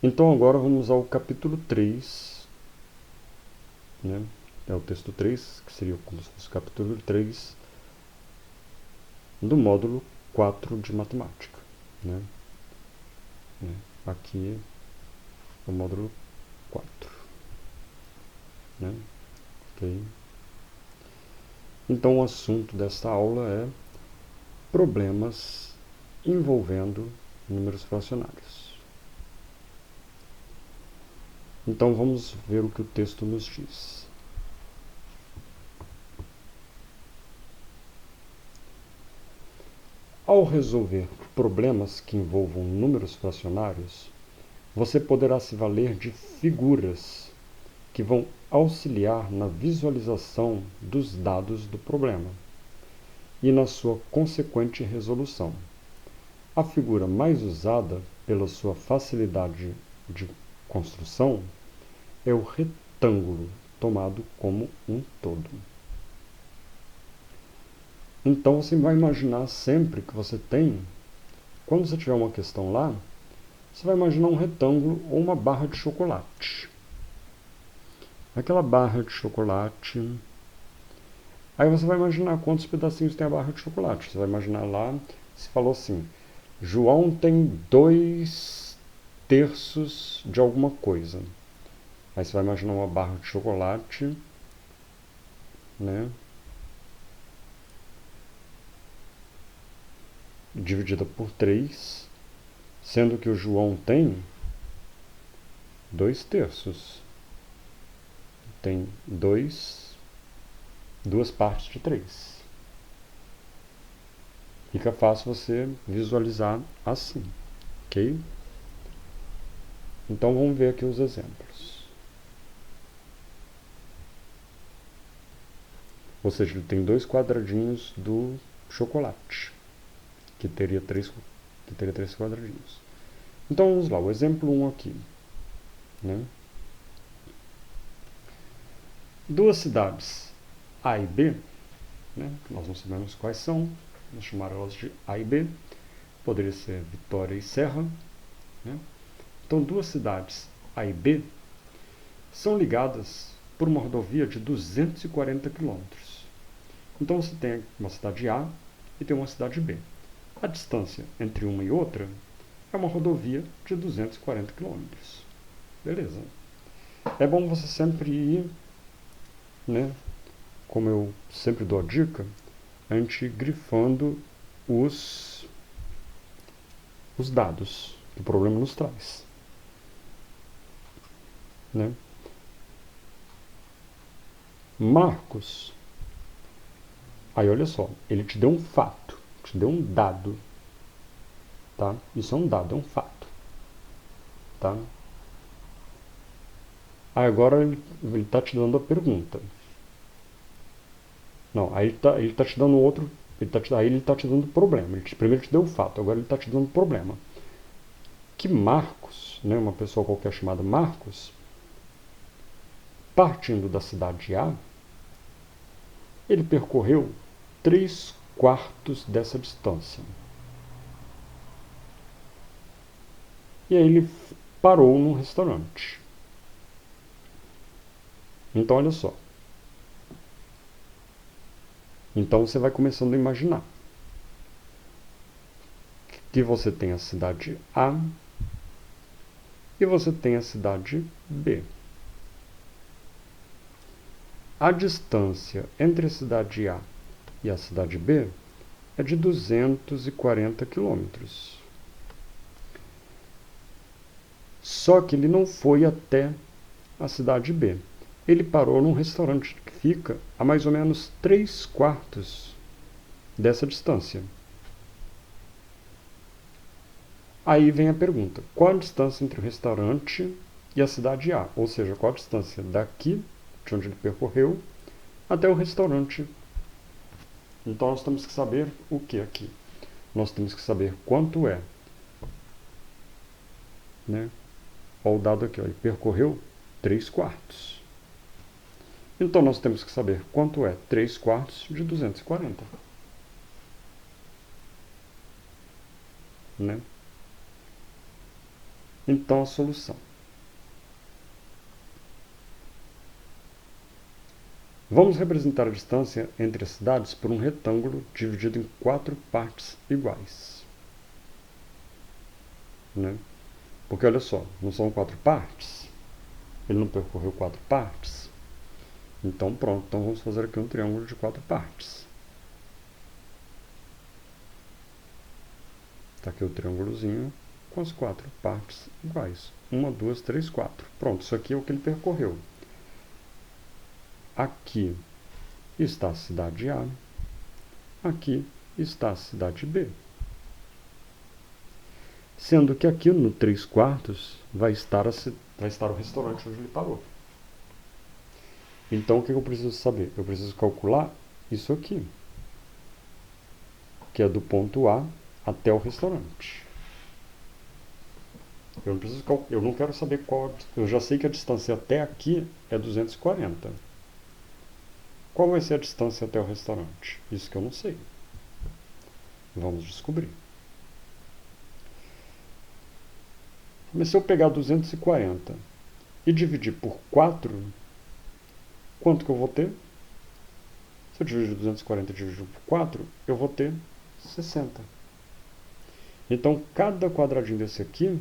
Então agora vamos ao capítulo 3, né? É o texto 3, que seria como se fosse o capítulo 3 do módulo 4 de matemática, né? Aqui é o módulo 4, né? Ok? Então o assunto desta aula é problemas envolvendo números fracionários. Então vamos ver o que o texto nos diz. Ao resolver problemas que envolvam números fracionários, você poderá se valer de figuras que vão auxiliar na visualização dos dados do problema e na sua consequente resolução. A figura mais usada, pela sua facilidade de construção, é o retângulo, tomado como um todo. Então você vai imaginar sempre que você tem, quando você tiver uma questão lá, você vai imaginar um retângulo ou uma barra de chocolate. Aquela barra de chocolate. Aí você vai imaginar quantos pedacinhos tem a barra de chocolate. Você vai imaginar lá, se falou assim, João tem 2/3 de alguma coisa. Aí você vai imaginar uma barra de chocolate, né? Dividida por 3, sendo que o João tem 2/3. Tem 2 partes de 3. Fica fácil você visualizar assim, ok? Então vamos ver aqui os exemplos. Ou seja, ele tem 2 quadradinhos do chocolate, que teria 3 quadradinhos. Então vamos lá, o exemplo 1 aqui, né? Duas cidades A e B, né? Nós não sabemos quais são, vamos chamar elas de A e B, poderia ser Vitória e Serra, né? Então duas cidades A e B são ligadas por uma rodovia de 240 km. Então você tem uma cidade A e tem uma cidade B. A distância entre uma e outra é uma rodovia de 240 km. Beleza. É bom você sempre ir, né, como eu sempre dou a dica, a gente grifando os dados que o problema nos traz, né? Marcos, aí olha só, ele te deu um fato, te deu um dado, tá? Isso é um dado, é um fato, tá? Aí agora ele está te dando a pergunta. Não, aí ele tá te dando outro, aí ele está te dando problema. Primeiro te deu o fato, agora ele está te dando problema. Que Marcos, né, uma pessoa qualquer chamada Marcos, partindo da cidade A, ele percorreu 3/4 dessa distância. E aí ele parou num restaurante. Então olha só. Então você vai começando a imaginar que você tem a cidade A e você tem a cidade B. A distância entre a cidade A e a cidade B é de 240 quilômetros. Só que ele não foi até a cidade B. Ele parou num restaurante que fica a mais ou menos 3/4 dessa distância. Aí vem a pergunta, qual a distância entre o restaurante e a cidade A? Ou seja, qual a distância daqui, de onde ele percorreu, até o restaurante. Então nós temos que saber o que aqui? Nós temos que saber quanto é, né? Olha o dado aqui, ó, ele percorreu 3/4. Então nós temos que saber quanto é 3/4 de 240. Né? Então, a solução. Vamos representar a distância entre as cidades por um retângulo dividido em 4 partes iguais. Né? Porque, olha só, não são 4 partes? Ele não percorreu 4 partes? Então, pronto. Então, vamos fazer aqui um triângulo de 4 partes. Está aqui o triângulozinho com as 4 partes iguais. 1, 2, 3, 4. Pronto, isso aqui é o que ele percorreu. Aqui está a cidade A. Aqui está a cidade B. Sendo que aqui no 3/4 vai estar o restaurante onde ele parou. Então, o que eu preciso saber? Eu preciso calcular isso aqui, que é do ponto A até o restaurante. Eu não quero saber qual. Eu já sei que a distância até aqui é 240. Qual vai ser a distância até o restaurante? Isso que eu não sei. Vamos descobrir. Mas se eu pegar 240 e dividir por 4, quanto que eu vou ter? Se eu dividir 240 e dividir por 4, eu vou ter 60. Então, cada quadradinho desse aqui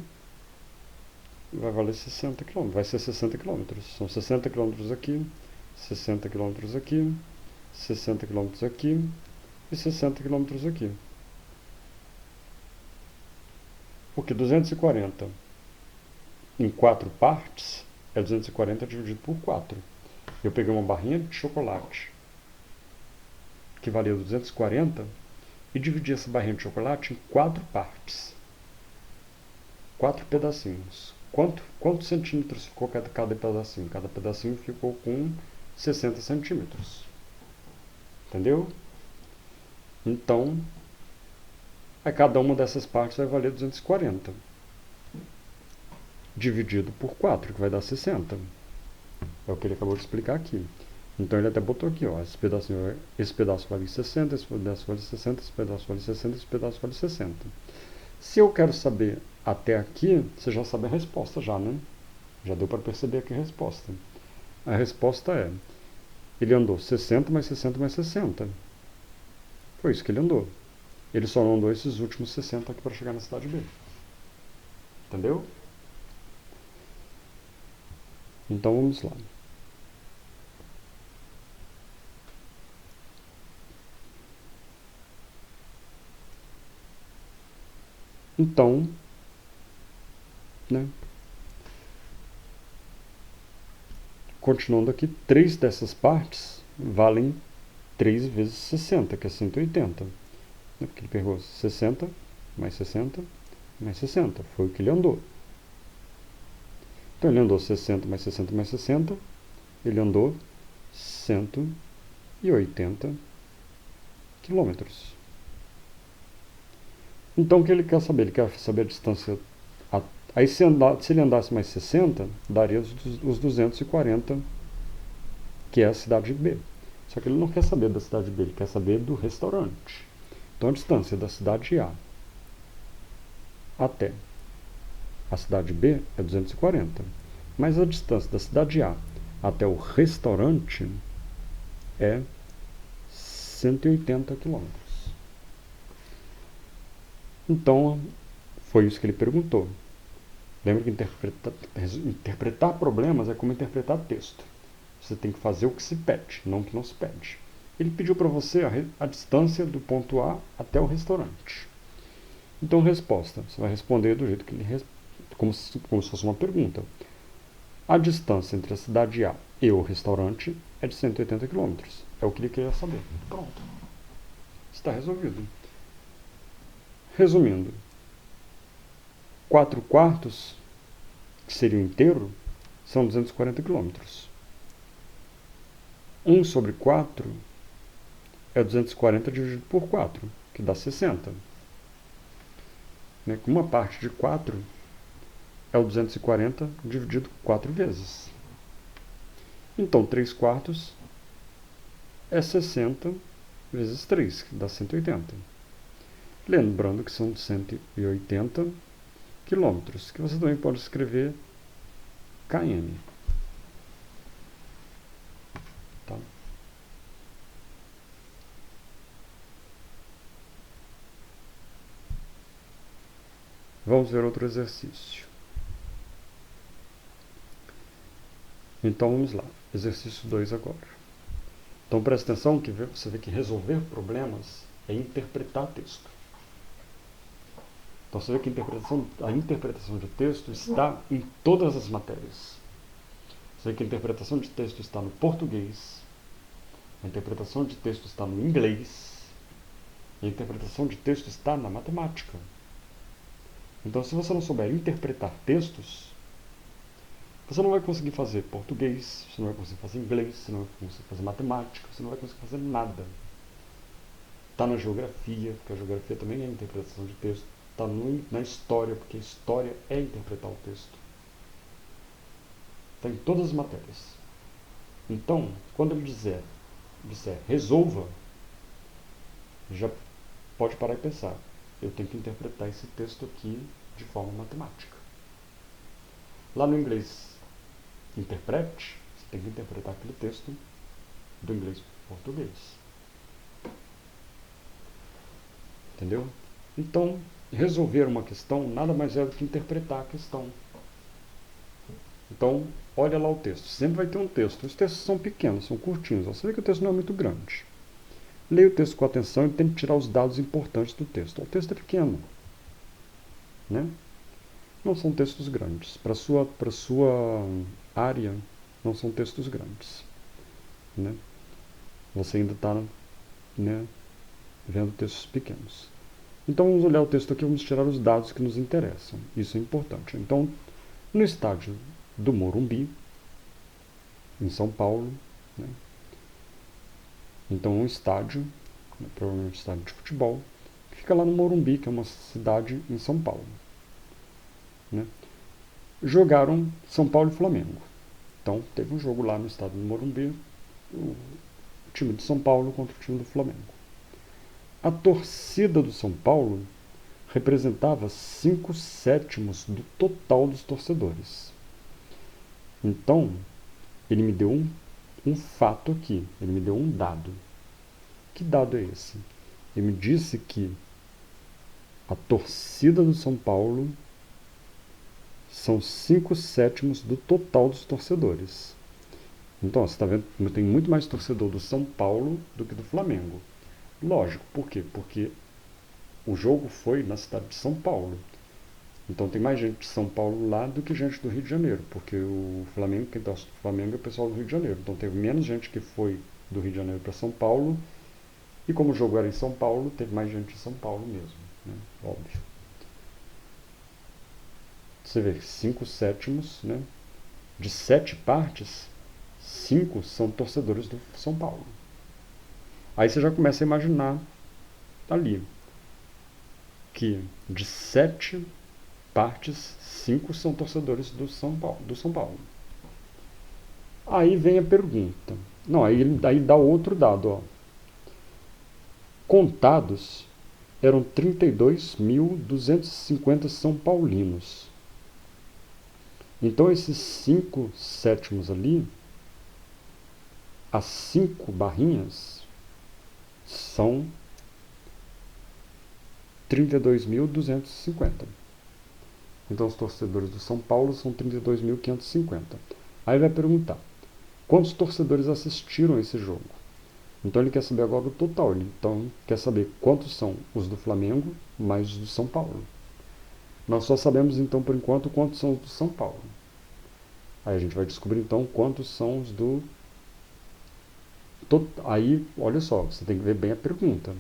vai valer 60 km. Vai ser 60 km. São 60 km aqui, 60 km aqui, 60 km aqui e 60 km aqui. Porque 240 em 4 partes é 240 dividido por 4. Eu peguei uma barrinha de chocolate que valia 240 e dividi essa barrinha de chocolate em 4 partes. 4 pedacinhos. Quantos centímetros ficou cada pedacinho? Cada pedacinho ficou com 60 centímetros. Entendeu? Então, cada uma dessas partes vai valer 240. Dividido por 4, que vai dar 60. É o que ele acabou de explicar aqui. Então ele até botou aqui, ó, esse pedaço vale 60, esse pedaço vale 60, esse pedaço vale 60, esse pedaço vale 60. Se eu quero saber até aqui, você já sabe a resposta já, né? Já deu para perceber aqui a resposta. A resposta é, ele andou 60 mais 60 mais 60. Foi isso que ele andou. Ele só não andou esses últimos 60 aqui para chegar na cidade B. Entendeu? Então vamos lá. Então, né? Continuando aqui, 3 dessas partes valem 3 vezes 60, que é 180. Porque ele pegou 60, mais 60, mais 60. Foi o que ele andou. Então ele andou 60 mais 60 mais 60. Ele andou 180 quilômetros. Então o que ele quer saber? Ele quer saber a distância. Aí se ele andasse mais 60, daria os 240, que é a cidade B. Só que ele não quer saber da cidade B, ele quer saber do restaurante. Então a distância da cidade A até a cidade B é 240. Mas a distância da cidade A até o restaurante é 180 quilômetros. Então, foi isso que ele perguntou. Lembra que interpretar problemas é como interpretar texto. Você tem que fazer o que se pede, não o que não se pede. Ele pediu para você a distância do ponto A até o restaurante. Então, resposta. Você vai responder do jeito que ele como se fosse uma pergunta. A distância entre a cidade A e o restaurante é de 180 km. É o que ele queria saber. Pronto. Está resolvido. Resumindo, 4/4, que seria o inteiro, são 240 km. 1 sobre 4 é 240 dividido por 4, que dá 60. Uma parte de 4 é o 240 dividido 4 vezes. Então, 3/4 é 60 vezes 3, que dá 180. Lembrando que são 180 quilômetros, que você também pode escrever km. Tá? Vamos ver outro exercício. Então vamos lá, exercício 2 agora. Então presta atenção que você vê que resolver problemas é interpretar texto. Então você vê que a interpretação de texto está em todas as matérias. Você vê que a interpretação de texto está no português, a interpretação de texto está no inglês, e a interpretação de texto está na matemática. Então, se você não souber interpretar textos, você não vai conseguir fazer português, você não vai conseguir fazer inglês, você não vai conseguir fazer matemática, você não vai conseguir fazer nada. Está na geografia, porque a geografia também é interpretação de texto. Está na história, porque a história é interpretar o texto. Está em todas as matérias. Então, quando ele disser resolva, já pode parar e pensar. Eu tenho que interpretar esse texto aqui de forma matemática. Lá no inglês, interprete, você tem que interpretar aquele texto do inglês para o português. Entendeu? Então, resolver uma questão nada mais é do que interpretar a questão. Então, olha lá o texto. Sempre vai ter um texto. Os textos são pequenos, são curtinhos. Você vê que o texto não é muito grande. Leia o texto com atenção e tente tirar os dados importantes do texto. O texto é pequeno, né? Não são textos grandes. Para sua área, não são textos grandes, né? Você ainda está, né, vendo textos pequenos. Então vamos olhar o texto aqui, vamos tirar os dados que nos interessam. Isso é importante. Então, no estádio do Morumbi, em São Paulo, né? Então um estádio, né, provavelmente um estádio de futebol, que fica lá no Morumbi, que é uma cidade em São Paulo, né? Jogaram São Paulo e Flamengo. Então teve um jogo lá no estádio do Morumbi, o time de São Paulo contra o time do Flamengo. A torcida do São Paulo representava 5/7 do total dos torcedores. Então, ele me deu um fato aqui, ele me deu um dado. Que dado é esse? Ele me disse que a torcida do São Paulo são 5/7 do total dos torcedores. Então, você está vendo que tem muito mais torcedor do São Paulo do que do Flamengo. Lógico, por quê? Porque o jogo foi na cidade de São Paulo. Então tem mais gente de São Paulo lá do que gente do Rio de Janeiro, porque o Flamengo, quem torce do Flamengo é o pessoal do Rio de Janeiro. Então teve menos gente que foi do Rio de Janeiro para São Paulo, e como o jogo era em São Paulo, teve mais gente de São Paulo mesmo, né? Óbvio. Você vê 5/7, né? De 7 partes, 5 são torcedores do São Paulo. Aí você já começa a imaginar ali que de 7 partes, 5 são torcedores do São Paulo. Aí vem a pergunta. Não, aí dá outro dado, ó. Contados eram 32.250 São Paulinos. Então esses 5/7 ali, as 5 barrinhas, são 32.250. Então os torcedores do São Paulo são 32.550. Aí vai perguntar, quantos torcedores assistiram a esse jogo? Então ele quer saber agora o total. Ele então quer saber quantos são os do Flamengo mais os do São Paulo. Nós só sabemos então por enquanto quantos são os do São Paulo. Aí a gente vai descobrir então quantos são os do... Aí, olha só, você tem que ver bem a pergunta.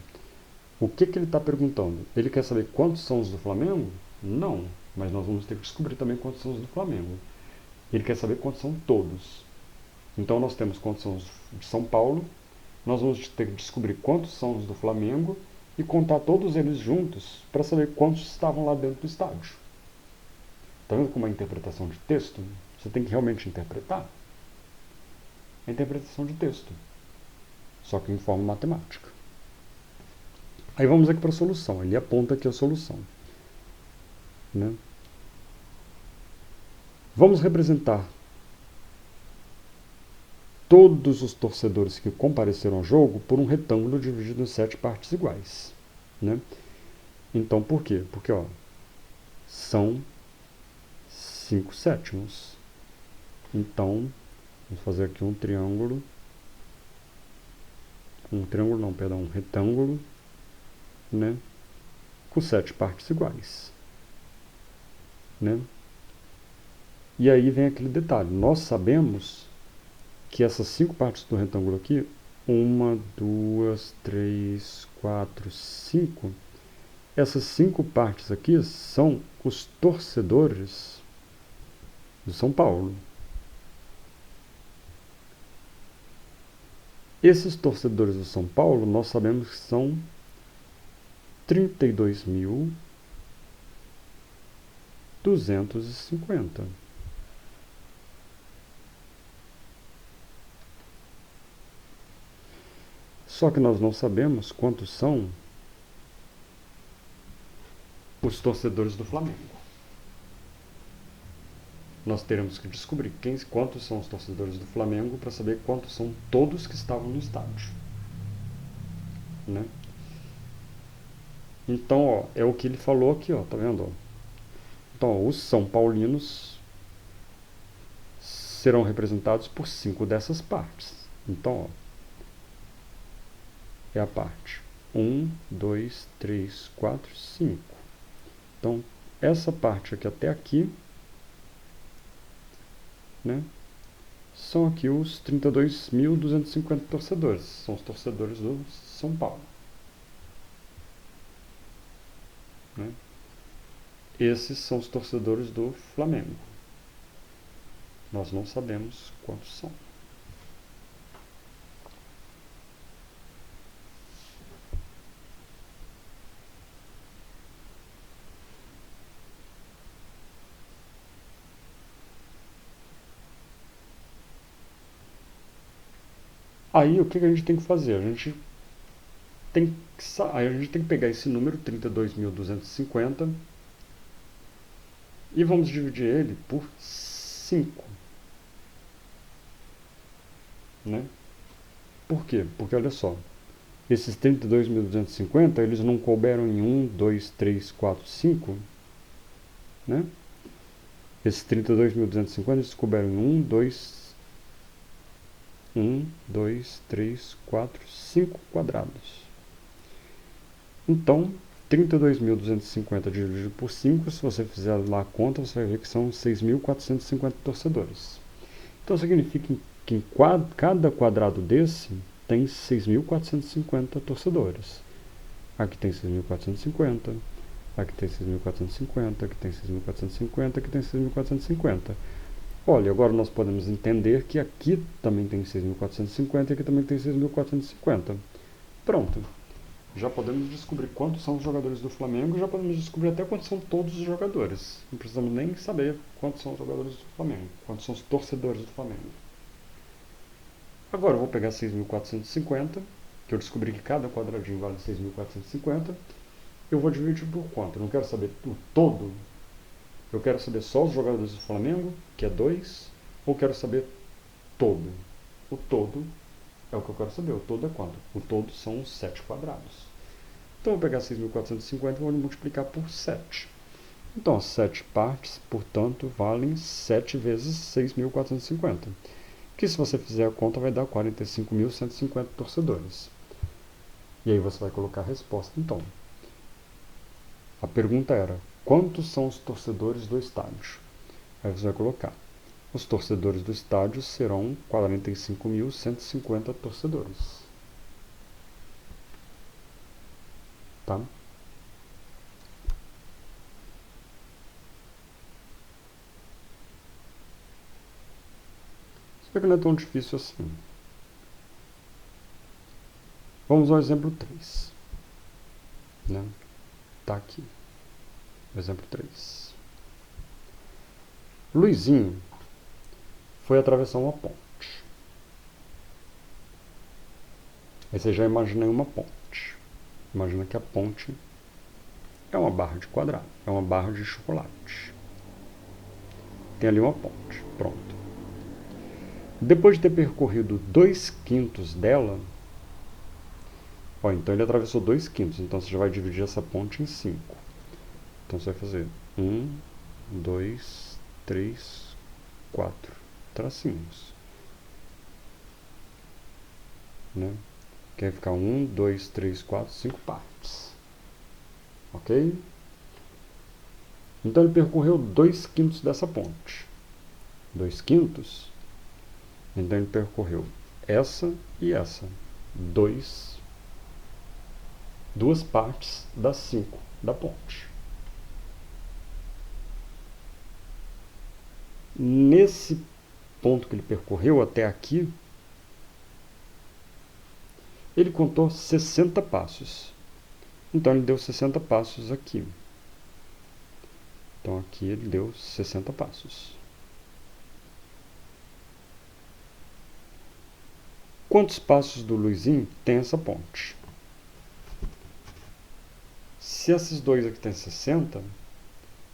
O que ele está perguntando? Ele quer saber quantos são os do Flamengo? Não, mas nós vamos ter que descobrir também quantos são os do Flamengo. Ele quer saber quantos são todos. Então nós temos quantos são os de São Paulo, nós vamos ter que descobrir quantos são os do Flamengo e contar todos eles juntos para saber quantos estavam lá dentro do estádio. Está vendo como é a interpretação de texto? Você tem que realmente interpretar. É a interpretação de texto, só que em forma matemática. Aí vamos aqui para a solução. Ele aponta aqui a solução, né? Vamos representar todos os torcedores que compareceram ao jogo por um retângulo dividido em 7 partes iguais, né? Então, por quê? Porque, ó, são 5 sétimos. Então, vamos fazer aqui um triângulo. Um retângulo, né? Com 7 partes iguais, né? E aí vem aquele detalhe. Nós sabemos que essas 5 partes do retângulo aqui, 1, 2, 3, 4, 5, essas 5 partes aqui são os torcedores do São Paulo. Esses torcedores do São Paulo, nós sabemos que são 32.250. Só que nós não sabemos quantos são os torcedores do Flamengo. Nós teremos que descobrir quantos são os torcedores do Flamengo para saber quantos são todos que estavam no estádio, né? Então, ó, é o que ele falou aqui, ó, tá vendo? Ó? Então, ó, os São Paulinos serão representados por 5 dessas partes. Então, ó, é a parte 1, 2, 3, 4, 5. Então, essa parte aqui até aqui, né, são aqui os 32.250 torcedores. São os torcedores do São Paulo, né? Esses são os torcedores do Flamengo. Nós não sabemos quantos são. Aí o que a gente tem que fazer? A gente tem que pegar esse número, 32.250, e vamos dividir ele por 5. Né? Por quê? Porque olha só, esses 32.250, eles não couberam em 1, 2, 3, 4, 5, né? Esses 32.250, eles couberam em 1, 2, 3, 4, 5 quadrados. Então, 32.250 dividido por 5, se você fizer lá a conta, você vai ver que são 6.450 torcedores. Então, significa que em cada quadrado desse tem 6.450 torcedores. Aqui tem 6.450, aqui tem 6.450, aqui tem 6.450, aqui tem 6.450. Olha, agora nós podemos entender que aqui também tem 6.450 e aqui também tem 6.450. Pronto. Já podemos descobrir quantos são os jogadores do Flamengo e já podemos descobrir até quantos são todos os jogadores. Não precisamos nem saber quantos são os jogadores do Flamengo, quantos são os torcedores do Flamengo. Agora eu vou pegar 6.450, que eu descobri que cada quadradinho vale 6.450. Eu vou dividir por quanto? Eu não quero saber o todo. Eu quero saber só os jogadores do Flamengo, que é 2, ou quero saber todo? O todo é o que eu quero saber. O todo é quanto? O todo são os 7 quadrados. Então eu vou pegar 6.450 e vou multiplicar por 7. Então as 7 partes, portanto, valem 7 vezes 6.450. Que se você fizer a conta vai dar 45.150 torcedores. E aí você vai colocar a resposta então. A pergunta era, quantos são os torcedores do estádio? Aí você vai colocar, os torcedores do estádio serão 45.150 torcedores. Tá? Isso aqui não é tão difícil assim. Vamos ao exemplo 3. Né? Tá aqui. Exemplo 3. Luizinho foi atravessar uma ponte. Aí você já imagina uma ponte. Imagina que a ponte é uma barra de quadrado, é uma barra de chocolate. tem ali uma ponte. Pronto. Depois de ter percorrido 2/5 dela, ó, então ele atravessou 2/5, então você já vai dividir essa ponte em 5. Então você vai fazer 1, 2, 3, 4 tracinhos. Né? Que vai ficar 1, 2, 3, 4, 5 partes. Ok? Então ele percorreu 2/5 dessa ponte. 2/5. Então ele percorreu essa e essa. Duas partes das 5 da ponte. Nesse ponto que ele percorreu até aqui, ele contou 60 passos. Então ele deu 60 passos aqui. Então aqui ele deu 60 passos. Quantos passos do Luizinho tem essa ponte? Se esses dois aqui tem 60,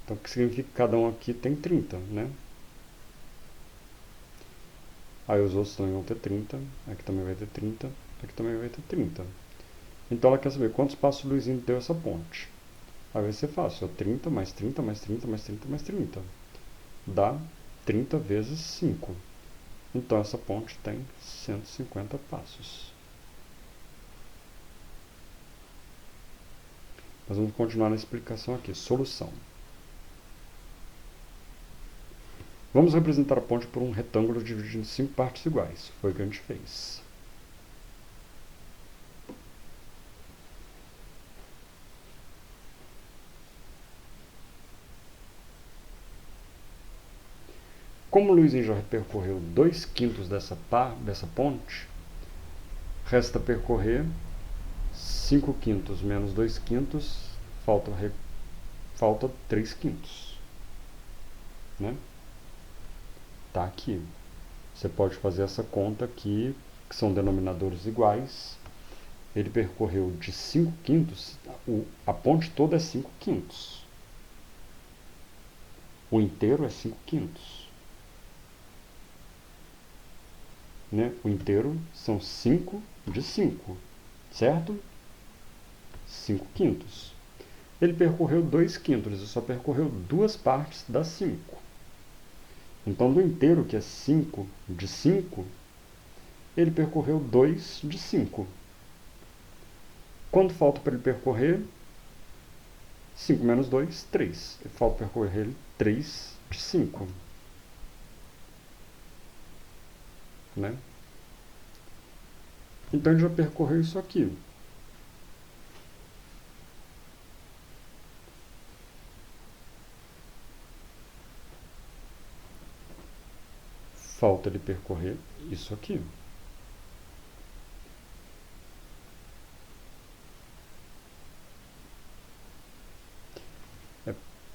então o que significa que cada um aqui tem 30, né? Aí os outros também vão ter 30, aqui também vai ter 30, aqui também vai ter 30. Então ela quer saber quantos passos o Luizinho deu essa ponte. Aí vai ser fácil, 30 mais 30 mais 30 mais 30 mais 30. Dá 30 vezes 5. Então essa ponte tem 150 passos. Nós vamos continuar na explicação aqui. Solução. Vamos representar a ponte por um retângulo dividido em 5 partes iguais. Foi o que a gente fez. Como o Luizinho já percorreu 2/5 dessa ponte, resta percorrer 5/5 menos 2/5, falta 3/5. Né? Tá aqui. Você pode fazer essa conta aqui, que são denominadores iguais. Ele percorreu de 5/5, a ponte toda é 5/5. O inteiro é 5/5. Né? O inteiro são 5 de 5, certo? 5/5. Ele percorreu 2/5, ele só percorreu duas partes das 5. Então, do inteiro, que é 5 de 5, ele percorreu 2 de 5. Quanto falta para ele percorrer? 5 menos 2, 3. Falta percorrer 3 de 5. Né? Então ele já percorreu isso aqui. Falta ele percorrer isso aqui.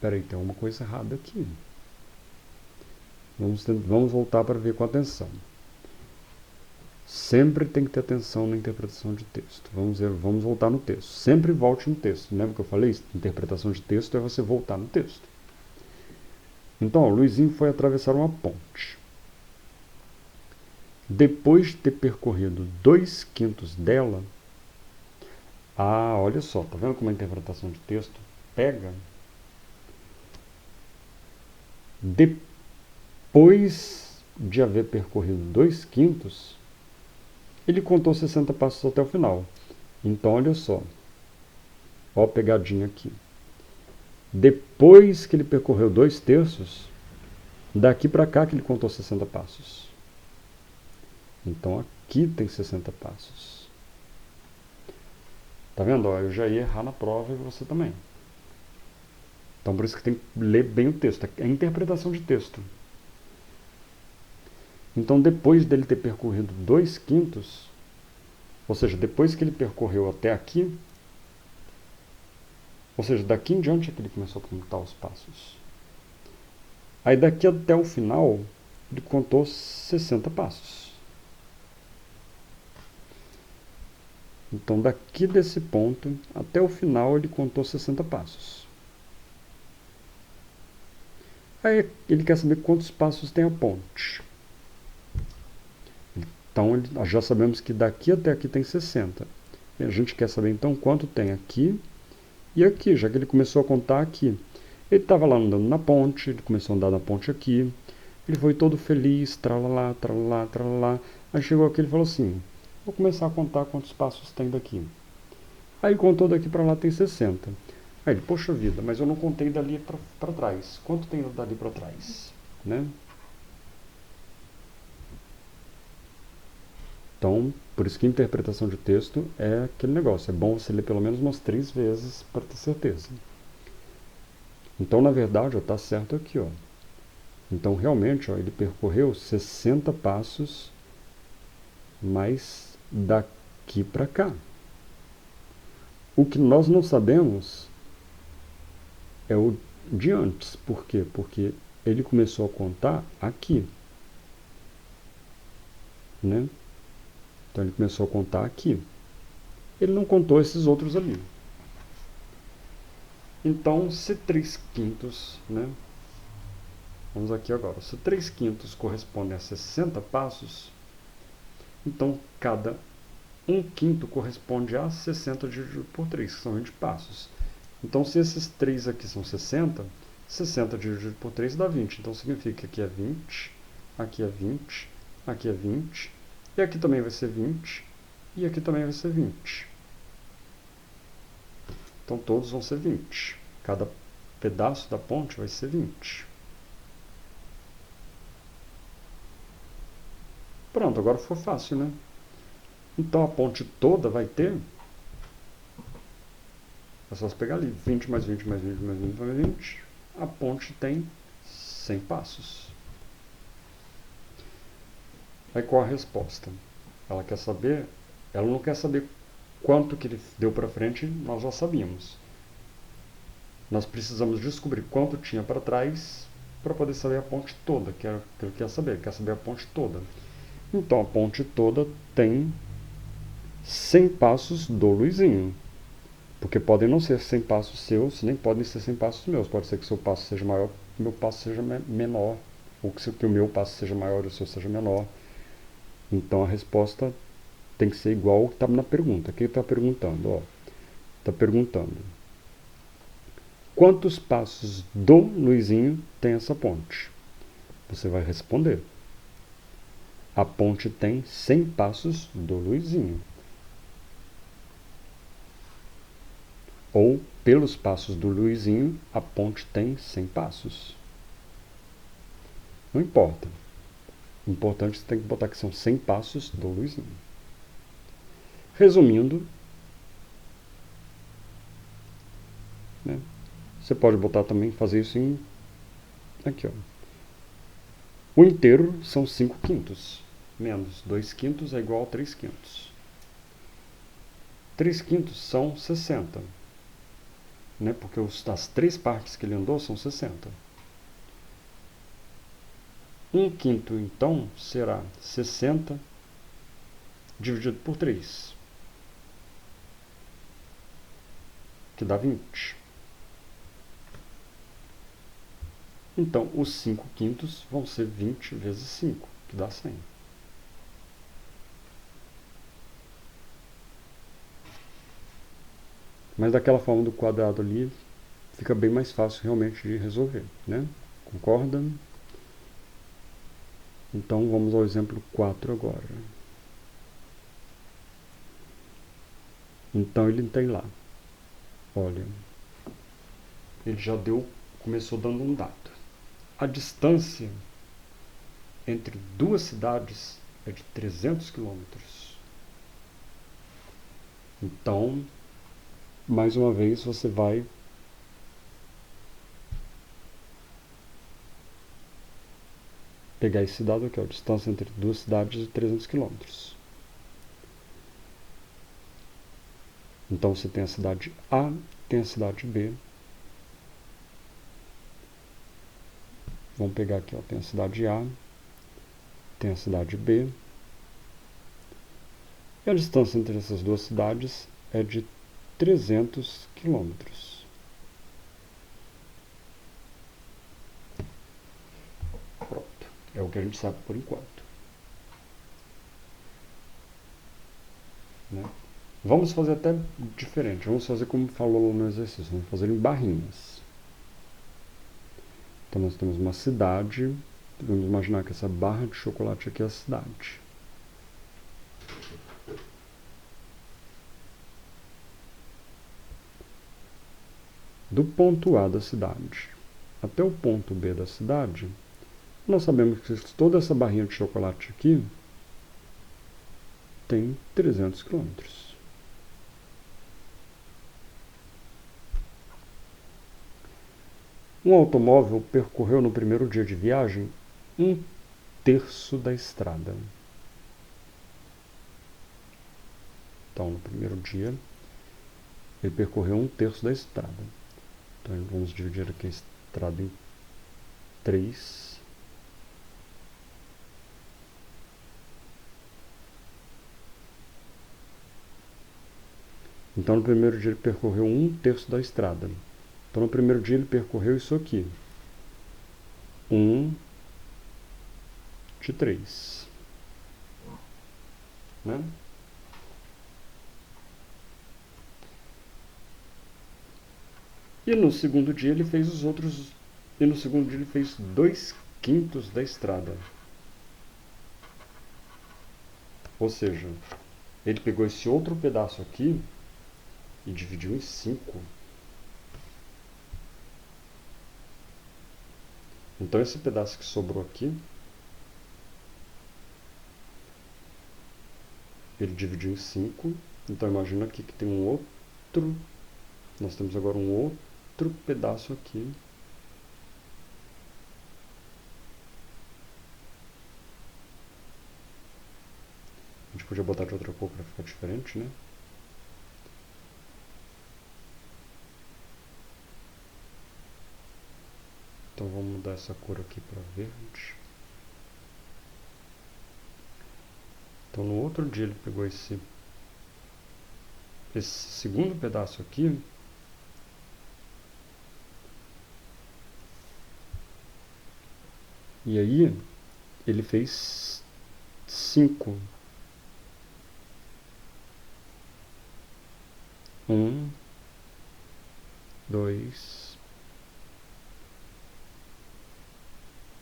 Peraí, tem uma coisa errada aqui. Vamos voltar para ver com atenção. Sempre tem que ter atenção na interpretação de texto. Vamos voltar no texto. Sempre volte no texto. Lembra que eu falei? Interpretação de texto é você voltar no texto. Então, o Luizinho foi atravessar uma ponte. Depois de ter percorrido 2/5 dela, olha só, tá vendo como a interpretação de texto pega? Depois de haver percorrido 2/5, ele contou 60 passos até o final. Então, olha só. Ó a pegadinha aqui. Depois que ele percorreu 2/3, daqui para cá que ele contou 60 passos. Então, aqui tem 60 passos. Tá vendo? Ó, eu já ia errar na prova e você também. Então, por isso que tem que ler bem o texto. É a interpretação de texto. Então, depois dele ter percorrido 2/5, ou seja, depois que ele percorreu até aqui, ou seja, daqui em diante é que ele começou a contar os passos. Aí daqui até o final, ele contou 60 passos. Então, daqui desse ponto até o final, ele contou 60 passos. Aí ele quer saber quantos passos tem a ponte. Então já sabemos que daqui até aqui tem 60. E a gente quer saber então quanto tem aqui e aqui, já que ele começou a contar aqui. Ele estava lá andando na ponte, ele começou a andar na ponte aqui, ele foi todo feliz, tralalá, tralalá, tralalá. Aí chegou aqui e falou assim, vou começar a contar quantos passos tem daqui. Aí ele contou daqui para lá tem 60. Aí ele, poxa vida, mas eu não contei dali para trás. Quanto tem dali para trás? Né? Então, por isso que a interpretação de texto é aquele negócio. É bom você ler pelo menos umas 3 vezes para ter certeza. Então, na verdade, está certo aqui. Ó. Então, realmente, ó, ele percorreu 60 passos, mas daqui para cá. O que nós não sabemos é o de antes. Por quê? Porque ele começou a contar aqui. Né? Então, ele começou a contar aqui. Ele não contou esses outros ali. Então, se 3/5, né? Vamos aqui agora. Se 3/5 corresponde a 60 passos, então cada 1/5 corresponde a 60 dividido por 3, que são 20 passos. Então, se esses 3 aqui são 60, 60 dividido por 3 dá 20. Então, significa que aqui é 20, aqui é 20, aqui é 20, e aqui também vai ser 20, e aqui também vai ser 20. Então, todos vão ser 20. Cada pedaço da ponte vai ser 20. Pronto, agora ficou fácil, né? Então, a ponte toda vai ter... É só você pegar ali, 20 mais 20 mais 20 mais 20 mais 20. A ponte tem 100 passos. Aí qual a resposta? Ela quer saber... Ela não quer saber quanto que ele deu para frente, nós já sabíamos. Nós precisamos descobrir quanto tinha para trás para poder saber a ponte toda, que é o que ele quer saber. Ele quer saber a ponte toda. Então, a ponte toda tem 100 passos do Luizinho. Porque podem não ser 100 passos seus, nem podem ser 100 passos meus. Pode ser que o seu passo seja maior, que o meu passo seja menor. Ou que o meu passo seja maior e o seu seja menor. Então, a resposta tem que ser igual ao que está na pergunta. O que ele está perguntando? Está perguntando: quantos passos do Luizinho tem essa ponte? Você vai responder: a ponte tem 100 passos do Luizinho. Ou, pelos passos do Luizinho, a ponte tem 100 passos. Não importa. O importante é que você tem que botar que são 100 passos do Luizinho. Resumindo, né, você pode botar também, fazer isso em... Aqui, ó. O inteiro são 5/5. Menos 2/5 é igual a 3/5. 3/5 são 60. Né, porque as 3 partes que ele andou são 60. 1/5, então, será 60 dividido por 3, que dá 20. Então, os 5/5 vão ser 20 vezes 5, que dá 100. Mas daquela forma do quadrado ali, fica bem mais fácil realmente de resolver, né? Concorda? Então, vamos ao exemplo 4 agora. Então, ele tem lá. Olha, ele já começou dando um dado. A distância entre 2 cidades é de 300 quilômetros. Então, mais uma vez, você vai pegar esse dado aqui, ó, a distância entre 2 cidades de 300 quilômetros. Então, você tem a cidade A, tem a cidade B. Vamos pegar aqui, ó, tem a cidade A, tem a cidade B. E a distância entre essas 2 cidades é de 300 quilômetros. É o que a gente sabe por enquanto. Né? Vamos fazer até diferente. Vamos fazer como falou no exercício. Vamos fazer em barrinhas. Então nós temos uma cidade. Vamos imaginar que essa barra de chocolate aqui é a cidade. Do ponto A da cidade até o ponto B da cidade, nós sabemos que toda essa barrinha de chocolate aqui tem 300 quilômetros. Um automóvel percorreu no primeiro dia de viagem 1/3 da estrada. Então, no primeiro dia, ele percorreu 1/3 da estrada. Então, vamos dividir aqui a estrada em 3. Então, no primeiro dia, ele percorreu 1/3 da estrada. Então, no primeiro dia, ele percorreu isso aqui. 1/3. Né? E no segundo dia ele fez os outros. E no segundo dia ele fez 2/5 da estrada. Ou seja, ele pegou esse outro pedaço aqui e dividiu em 5. Então esse pedaço que sobrou aqui, ele dividiu em 5. Então imagina aqui que tem um outro. Nós temos agora um outro pedaço aqui. A gente podia botar de outra cor para ficar diferente, né? Então vamos mudar essa cor aqui para verde. Então no outro dia ele pegou esse segundo pedaço aqui. E aí ele fez 5. 1, 2,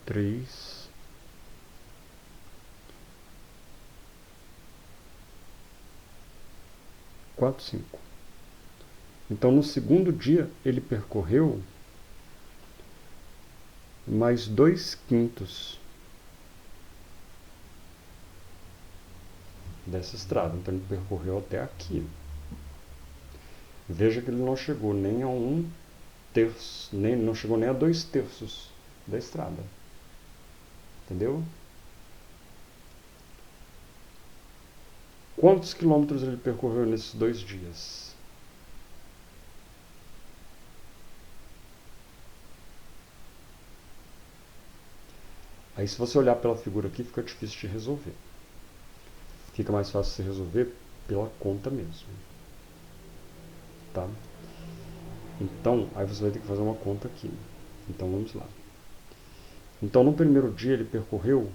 3, 4, 5. Então no segundo dia ele percorreu mais 2/5 dessa estrada. Então ele percorreu até aqui. Veja que ele não chegou nem a 1/3, não chegou nem a 2/3 da estrada. Entendeu? Quantos quilômetros ele percorreu nesses 2 dias? Aí se você olhar pela figura aqui, fica difícil de resolver. Fica mais fácil de resolver pela conta mesmo. Tá? Então, aí você vai ter que fazer uma conta aqui. Então, vamos lá. Então, no primeiro dia ele percorreu...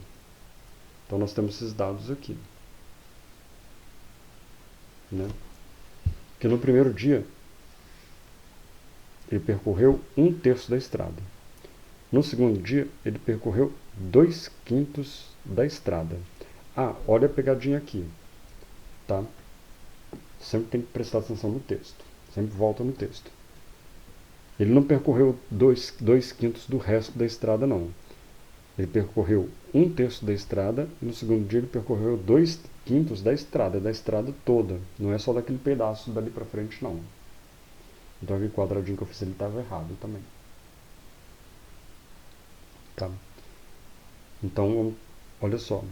Então, nós temos esses dados aqui. Né? Que no primeiro dia ele percorreu 1/3 da estrada. No segundo dia, ele percorreu 2/5 da estrada. Ah, olha a pegadinha aqui. Tá? Sempre tem que prestar atenção no texto. Sempre volta no texto. Ele não percorreu 2/5 do resto da estrada, não. Ele percorreu 1/3 da estrada e no segundo dia ele percorreu 2/5 da estrada toda. Não é só daquele pedaço dali pra frente, não. Então aquele quadradinho que eu fiz ele estava errado também. Tá? Então, olha só.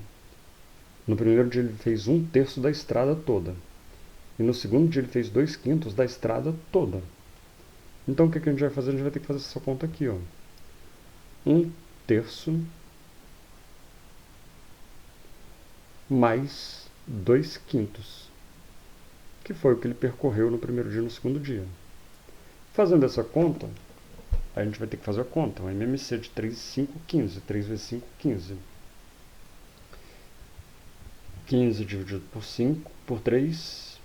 No primeiro dia ele fez 1/3 da estrada toda. E no segundo dia ele fez 2/5 da estrada toda. Então o que a gente vai fazer? A gente vai ter que fazer essa conta aqui, ó. 1/3 mais 2/5, que foi o que ele percorreu no primeiro dia e no segundo dia. Fazendo essa conta, a gente vai ter que fazer a conta. O MMC de 3, 5, 15. 3 vezes 5, 15. 15 dividido por 5, por 3,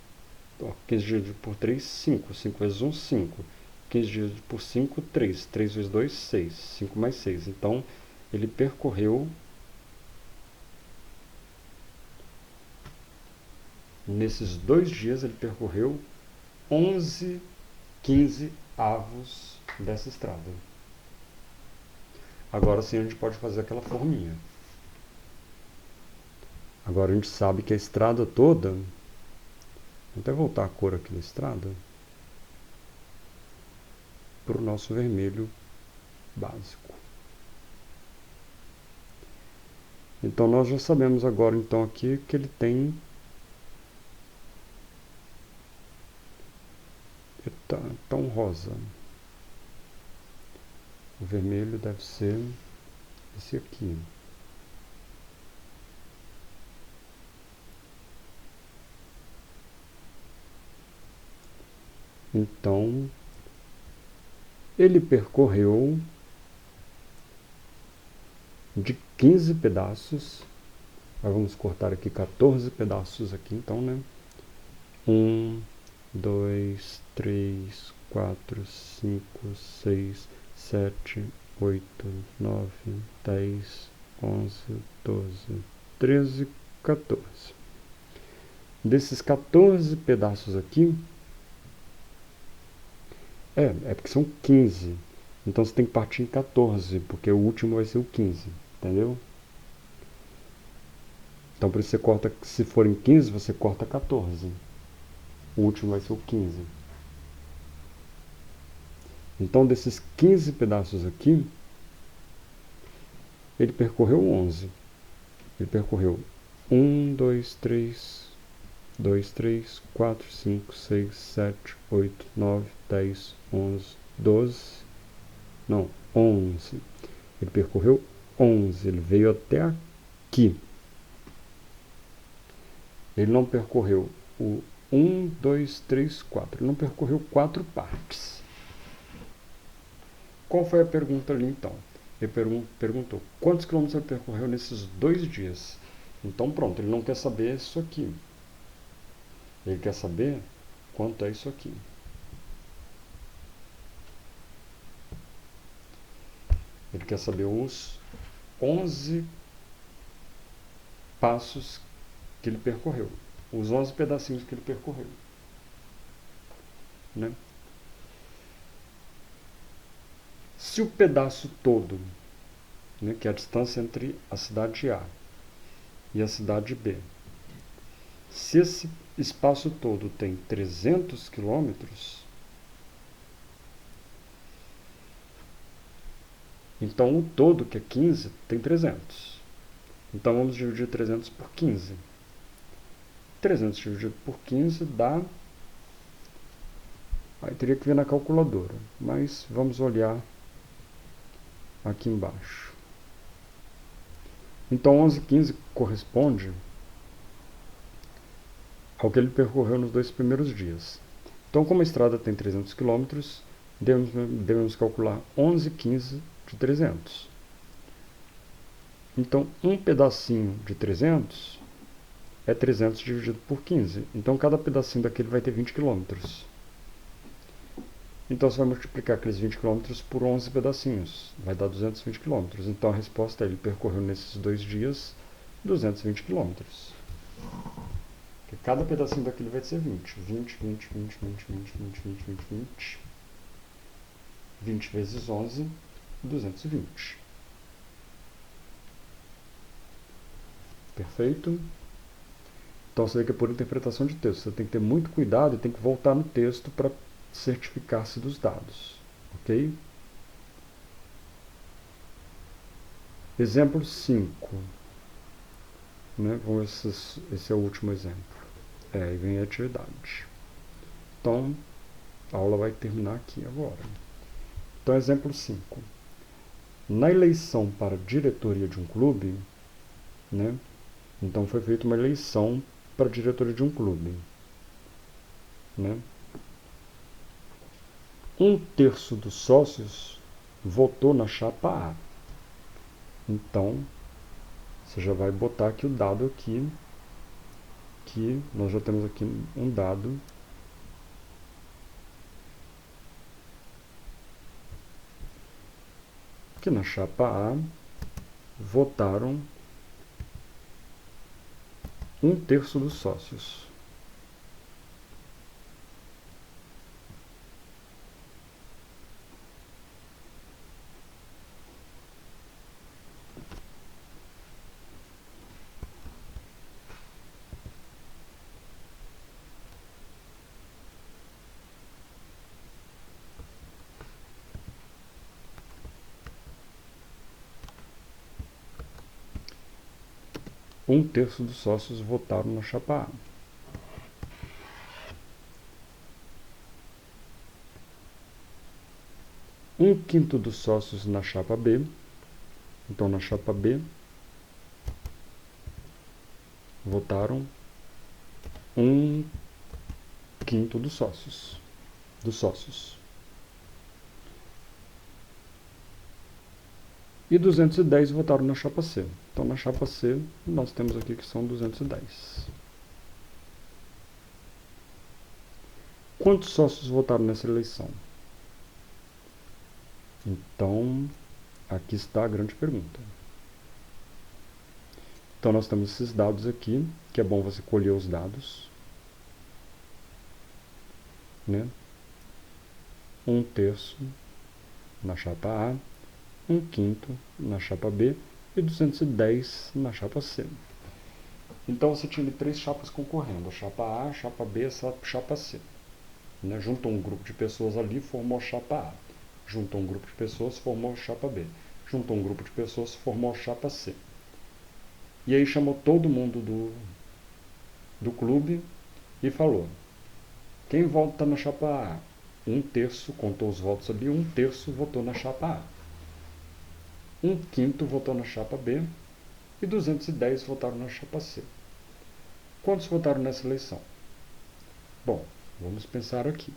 15 dividido por 3, 5. 5 vezes 1, 5. 15 dividido por 5, 3. 3 vezes 2, 6. 5 mais 6. Então, ele percorreu, nesses 2 dias, ele percorreu 11, 15 avos dessa estrada. Agora sim a gente pode fazer aquela forminha. Agora a gente sabe que a estrada toda, vou até voltar a cor aqui da estrada, para o nosso vermelho básico. Então nós já sabemos agora então aqui que ele tem tão rosa. O vermelho deve ser esse aqui. Então, ele percorreu de 15 pedaços. Aí vamos cortar aqui 14 pedaços aqui, então, né? 1, 2, 3, 4, 5, 6, 7, 8, 9, 10, 11, 12, 13, 14. Desses 14 pedaços aqui, é porque são 15. Então você tem que partir em 14, porque o último vai ser o 15, entendeu? Então por isso você corta, se for em 15, você corta 14. O último vai ser o 15. Então desses 15 pedaços aqui, ele percorreu 11. Ele percorreu 1, 2, 3, 2, 3, 4, 5, 6, 7, 8, 9, 10, 11, 12, não, 11. Ele percorreu 11, ele veio até aqui. Ele não percorreu o 1, 2, 3, 4. Ele não percorreu 4 partes. Qual foi a pergunta ali então? Ele perguntou quantos quilômetros ele percorreu nesses 2 dias. Então pronto, ele não quer saber isso aqui. Ele quer saber quanto é isso aqui. Ele quer saber os 11 passos que ele percorreu. Os 11 pedacinhos que ele percorreu. Né? Se o pedaço todo, né, que é a distância entre a cidade A e a cidade B, se esse espaço todo tem 300 quilômetros, então o todo, que é 15, tem 300. Então vamos dividir 300 por 15. 300 dividido por 15 dá... Aí teria que ver na calculadora, mas vamos olhar aqui embaixo. Então 11,15 corresponde ao que ele percorreu nos 2 primeiros dias. Então, como a estrada tem 300 km, devemos calcular 11,15 de 300. Então, um pedacinho de 300 é 300 dividido por 15. Então, cada pedacinho daquele vai ter 20 km. Então, você vai multiplicar aqueles 20 km por 11 pedacinhos. Vai dar 220 km. Então, a resposta é: ele percorreu nesses 2 dias 220 km. Porque cada pedacinho daquele vai ser 20. 20, 20, 20, 20, 20, 20, 20, 20, 20. 20 vezes 11, 220. Perfeito? Então, você vê que é por interpretação de texto. Você tem que ter muito cuidado e tem que voltar no texto para certificar-se dos dados. Ok? Exemplo 5. Né? Vamos ver, esse é o último exemplo. Aí vem a atividade. Então, a aula vai terminar aqui agora. Então, exemplo 5. Na eleição para a diretoria de um clube, né? Então foi feita uma eleição para a diretoria de um clube, né? 1/3 dos sócios votou na chapa A. Então, você já vai botar aqui o dado aqui que nós já temos aqui um dado que na chapa A votaram 1/3 dos sócios. Um terço dos sócios votaram na chapa A. Um quinto dos sócios na chapa B. Então, na chapa B, votaram 1/5 dos sócios. E 210 votaram na chapa C. Então, na chapa C, nós temos aqui que são 210. Quantos sócios votaram nessa eleição? Então, aqui está a grande pergunta. Então, nós temos esses dados aqui, que é bom você colher os dados. Né? 1/3 na chapa A, 1/5 na chapa B e 210 na chapa C. Então, você tinha 3 chapas concorrendo, a chapa A, a chapa B e a chapa C. Né? Juntou um grupo de pessoas ali, formou a chapa A. Juntou um grupo de pessoas, formou a chapa B. Juntou um grupo de pessoas, formou a chapa C. E aí chamou todo mundo do clube e falou: quem vota na chapa A? 1/3 contou os votos ali, 1/3 votou na chapa A. 1/5 votou na chapa B e 210 votaram na chapa C. Quantos votaram nessa eleição? Bom, vamos pensar aqui.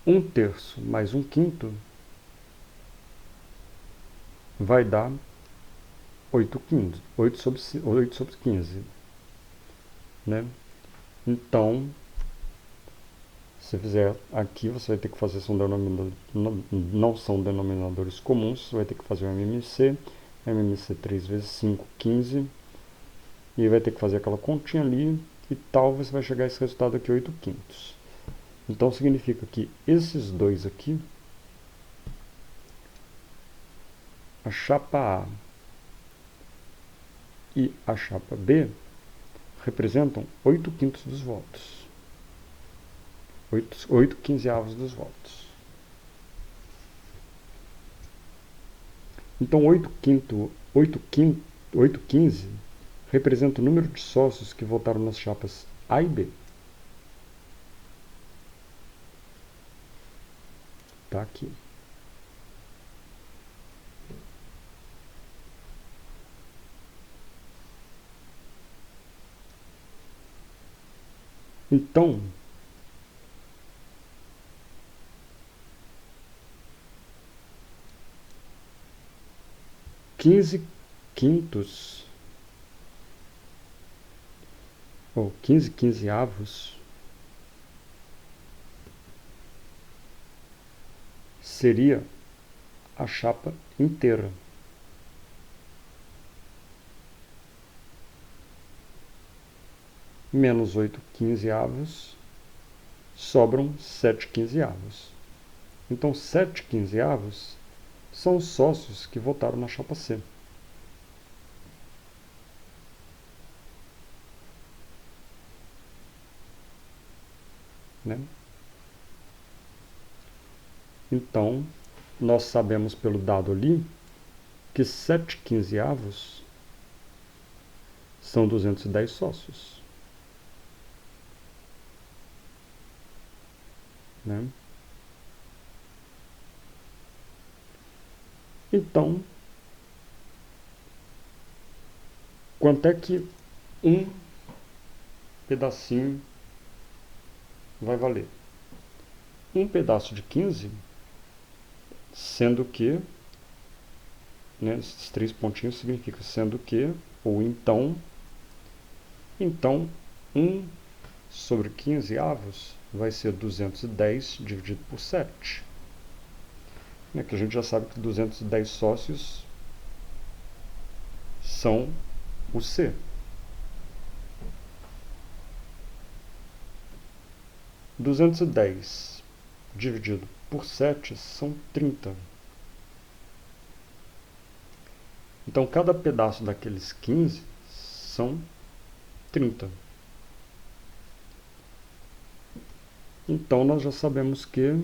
Um terço mais 1/5 vai dar 8 sobre 15. Né? Então, se fizer aqui, você vai ter que fazer, não são denominadores comuns, você vai ter que fazer o MMC 3 vezes 5, 15, e vai ter que fazer aquela continha ali, e tal, você vai chegar a esse resultado aqui, 8/5. Então, significa que esses dois aqui, a chapa A e a chapa B, representam 8/5 dos votos. 8/15 dos votos. Então, 8/15 representa o número de sócios que votaram nas chapas A e B. Está aqui. Então, quinze quintos ou 15/15 seria a chapa inteira. Menos 8/15, sobram 7/15. Então, 7/15 são os sócios que votaram na chapa C. Né? Então, nós sabemos pelo dado ali que 7/15 são 210 sócios. Né? Então, quanto é que um pedacinho vai valer? Um pedaço de 15, sendo que, né, esses 3 pontinhos significa sendo que, ou então 1 sobre 15 avos vai ser 210 dividido por 7. Né, que a gente já sabe que 210 sócios são o C. 210 dividido por 7 são 30. Então, cada pedaço daqueles 15 são 30. Então, nós já sabemos que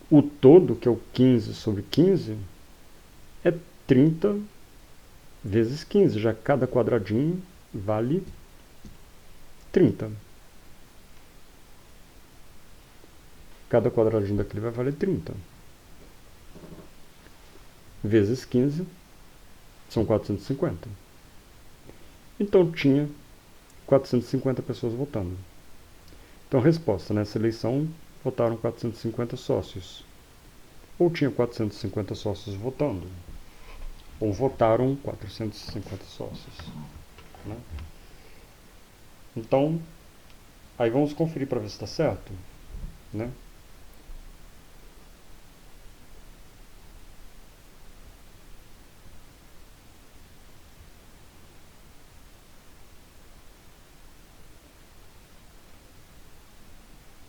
o todo, que é o 15 sobre 15, é 30 vezes 15. Já cada quadradinho vale 30. Cada quadradinho daquele vai valer 30. Vezes 15 são 450. Então tinha 450 pessoas votando. Então a resposta: nessa eleição votaram 450 sócios. Ou tinha 450 sócios votando, ou votaram 450 sócios. Né? Então, aí vamos conferir para ver se está certo. Né?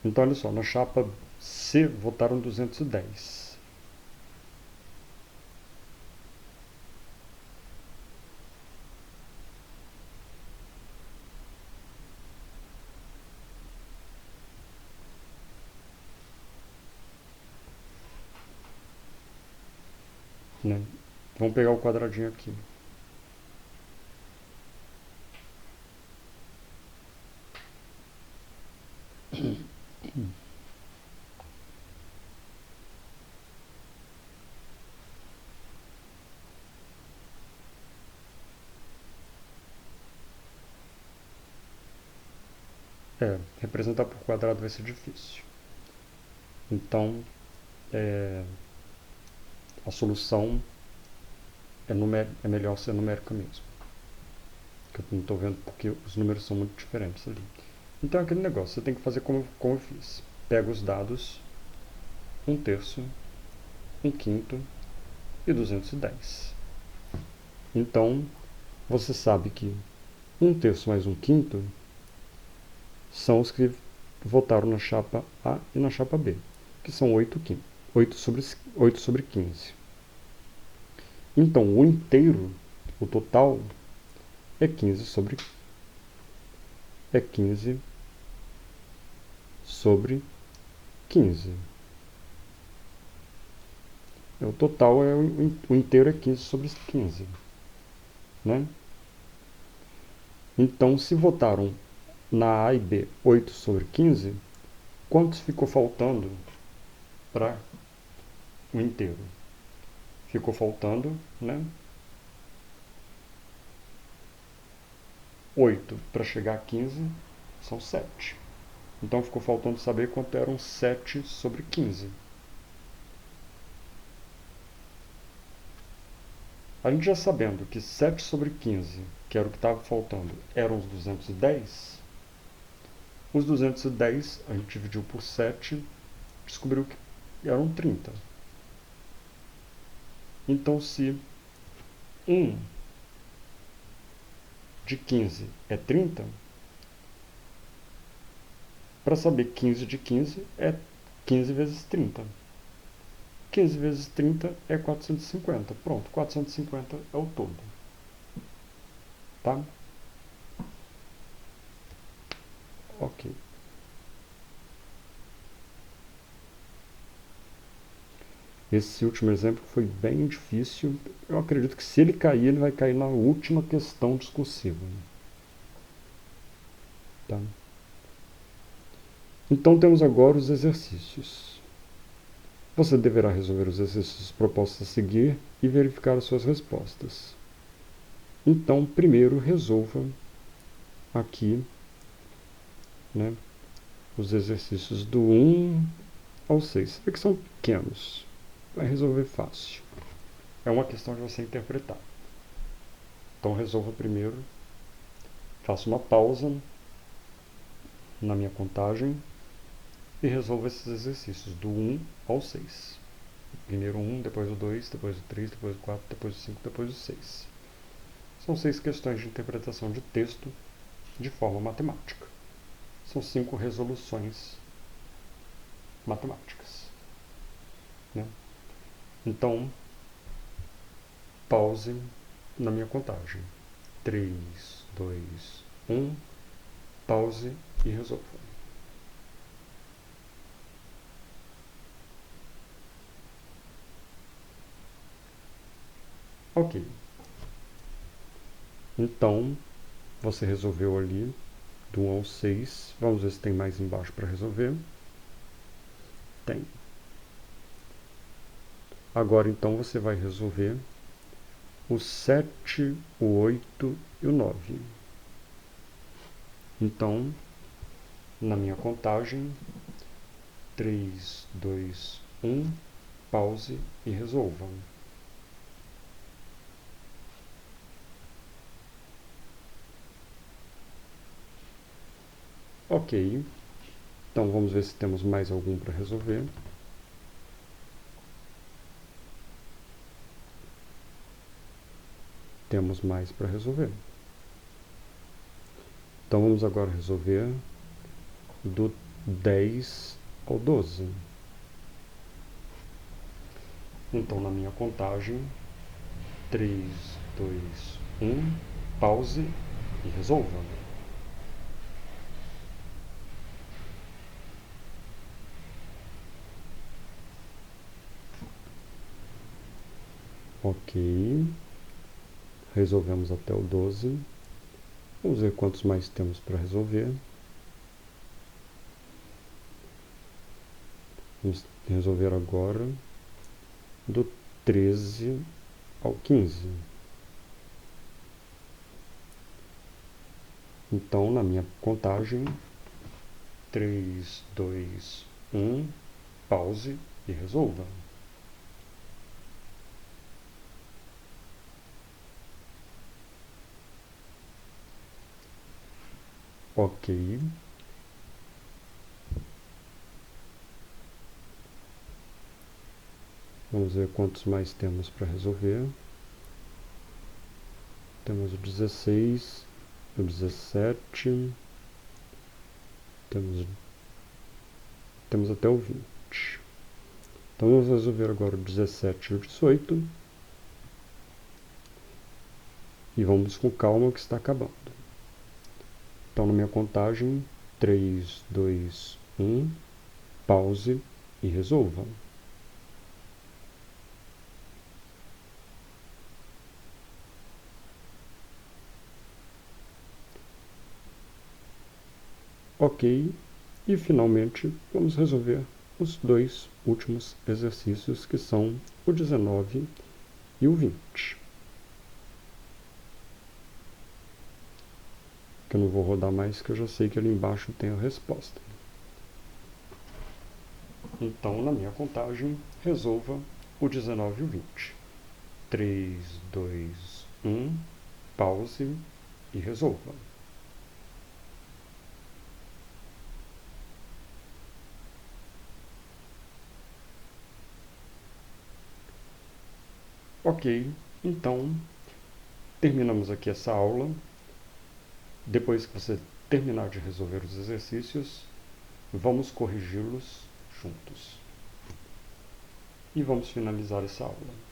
Então, olha só, na chapa C votaram 210. Né? Vamos pegar o quadradinho aqui. Representar por quadrado vai ser difícil. Então, a solução é melhor ser numérica mesmo. Que eu não estou vendo porque os números são muito diferentes ali. Então é aquele negócio, você tem que fazer como eu fiz. Pega os dados 1/3, 1/5 e 210. Então, você sabe que 1/3 mais 1/5 são os que votaram na chapa A e na chapa B, que são 8 sobre 15. Então, o inteiro, o total, é 15 sobre 15. O total o inteiro é 15 sobre 15. Né? Então, se votaram na A e B 8 sobre 15, quantos ficou faltando para o inteiro? Ficou faltando, né? 8 para chegar a 15 são 7. Então ficou faltando saber quanto eram 7 sobre 15. A gente já sabendo que 7 sobre 15, que era o que estava faltando, eram os 210, os 210 a gente dividiu por 7, descobriu que eram 30. Então, se 1 de 15 é 30, para saber 15 de 15 é 15 vezes 30. 15 vezes 30 é 450. Pronto, 450 é o todo. Tá? Ok. Esse último exemplo foi bem difícil. Eu acredito que se ele cair, ele vai cair na última questão discursiva. Tá? Então temos agora os exercícios. Você deverá resolver os exercícios propostos a seguir e verificar as suas respostas. Então, primeiro resolva aqui, né, os exercícios do 1 ao 6. Você vê que são pequenos. Vai resolver fácil. É uma questão de você interpretar. Então resolva primeiro. Faça uma pausa na minha contagem e resolva esses exercícios do 1 ao 6. Primeiro o 1, depois o 2, depois o 3, depois o 4, depois o 5, depois o 6. São 6 questões de interpretação de texto de forma matemática. São 5 resoluções matemáticas. Né? Então, pause na minha contagem. 3, 2, 1, pause e resolva. Ok. Então, você resolveu ali do 1 ao 6. Vamos ver se tem mais embaixo para resolver. Tem. Agora, então, você vai resolver o 7, o 8 e o 9. Então, na minha contagem, 3, 2, 1, pause e resolva. Ok, então vamos ver se temos mais algum para resolver. Temos mais para resolver. Então vamos agora resolver do 10 ao 12. Então na minha contagem, 3, 2, 1, pause e resolva. Ok, resolvemos até o 12. Vamos ver quantos mais temos para resolver. Vamos resolver agora do 13 ao 15. Então, na minha contagem, 3, 2, 1, pause e resolva. Ok. Vamos ver quantos mais temos para resolver. Temos o 16, o 17, temos até o 20. Então vamos resolver agora o 17 e o 18. E vamos com calma que está acabando. Então na minha contagem, 3, 2, 1, pause e resolva. Ok, e finalmente vamos resolver os dois últimos exercícios, que são o 19 e o 20. Que eu não vou rodar mais, que eu já sei que ali embaixo tem a resposta. Então, na minha contagem, resolva o 19 e o 20. 3, 2, 1, pause e resolva. Ok, então terminamos aqui essa aula. Depois que você terminar de resolver os exercícios, vamos corrigi-los juntos. E vamos finalizar essa aula.